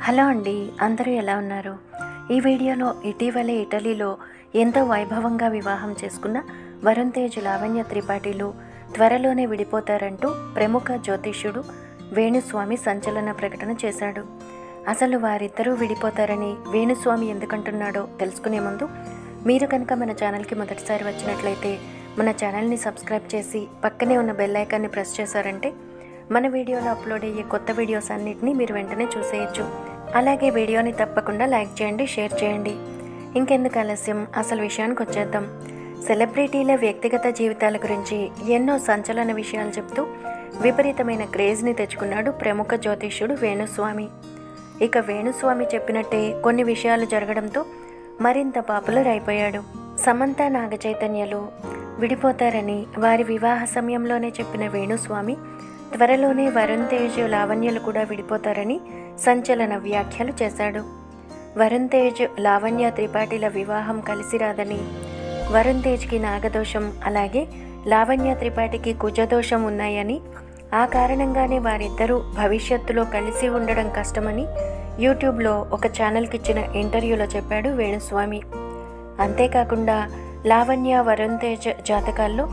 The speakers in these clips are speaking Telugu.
హలో అండి, అందరూ ఎలా ఉన్నారు? ఈ వీడియోలో ఇటీవలే ఇటలీలో ఎంతో వైభవంగా వివాహం చేసుకున్న వరుణ్ తేజ్, లావణ్య త్రిపాఠిలు త్వరలోనే విడిపోతారంటూ ప్రముఖ జ్యోతిష్యుడు వేణుస్వామి సంచలన ప్రకటన చేశాడు. అసలు వారిద్దరూ విడిపోతారని వేణుస్వామి ఎందుకంటున్నాడో తెలుసుకునే ముందు మీరు కనుక మన ఛానల్కి మొదటిసారి వచ్చినట్లయితే మన ఛానల్ని సబ్స్క్రైబ్ చేసి పక్కనే ఉన్న బెల్ ఐకాన్ని ప్రెస్ చేశారంటే మన వీడియోలో అప్లోడ్ అయ్యే కొత్త వీడియోస్ అన్నిటినీ మీరు వెంటనే చూసేయచ్చు. అలాగే వీడియోని తప్పకుండా లైక్ చేయండి, షేర్ చేయండి. ఇంకెందుకు ఆలస్యం, అసలు విషయానికి వచ్చేద్దాం. సెలబ్రిటీల వ్యక్తిగత జీవితాల గురించి ఎన్నో సంచలన విషయాలు చెప్తూ విపరీతమైన క్రేజ్ని తెచ్చుకున్నాడు ప్రముఖ జ్యోతిష్యుడు వేణుస్వామి. ఇక వేణుస్వామి చెప్పినట్టే కొన్ని విషయాలు జరగడంతో మరింత పాపులర్ అయిపోయాడు. సమంత, నాగచైతన్యలు విడిపోతారని వారి వివాహ సమయంలోనే చెప్పిన వేణుస్వామి త్వరలోనే వరుణ్ తేజ్, లావణ్యలు కూడా విడిపోతారని సంచలన వ్యాఖ్యలు చేశాడు. వరుణ్ తేజ్, లావణ్య త్రిపాఠిల వివాహం కలిసి రాదని, వరుణ్ తేజ్కి నాగదోషం, అలాగే లావణ్య త్రిపాఠికి కుజదోషం ఉన్నాయని, ఆ కారణంగానే వారిద్దరూ భవిష్యత్తులో కలిసి ఉండడం కష్టమని యూట్యూబ్లో ఒక ఛానల్కి ఇచ్చిన ఇంటర్వ్యూలో చెప్పాడు వేణుస్వామి. అంతేకాకుండా లావణ్య, వరుణ్ తేజ్ జాతకాల్లో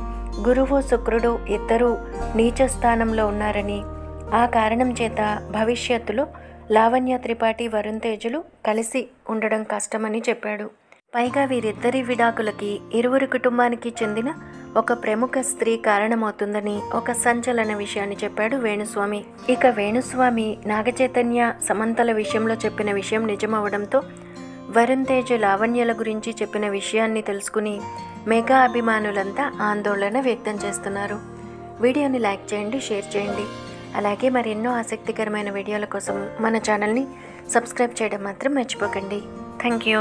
గురువు, శుక్రుడు ఇద్దరూ నీచ స్థానంలో ఉన్నారని, ఆ కారణం చేత భవిష్యత్తులో లావణ్య త్రిపాఠి, వరుణ్ తేజులు కలిసి ఉండడం కష్టమని చెప్పాడు. పైగా వీరిద్దరి విడాకులకి ఇరువురు కుటుంబానికి చెందిన ఒక ప్రముఖ స్త్రీ కారణమవుతుందని ఒక సంచలన విషయాన్ని చెప్పాడు వేణుస్వామి. ఇక వేణుస్వామి నాగచైతన్య, సమంతల విషయంలో చెప్పిన విషయం నిజమవడంతో వరుణ్ తేజ్, లావణ్యల గురించి చెప్పిన విషయాన్ని తెలుసుకుని మెగా అభిమానులంతా ఆందోళన వ్యక్తం చేస్తున్నారు. వీడియోని లైక్ చేయండి, షేర్ చేయండి. అలాగే మరెన్నో ఆసక్తికరమైన వీడియోల కోసం మన ఛానల్ని సబ్స్క్రైబ్ చేయడం మాత్రం మర్చిపోకండి. Thank you.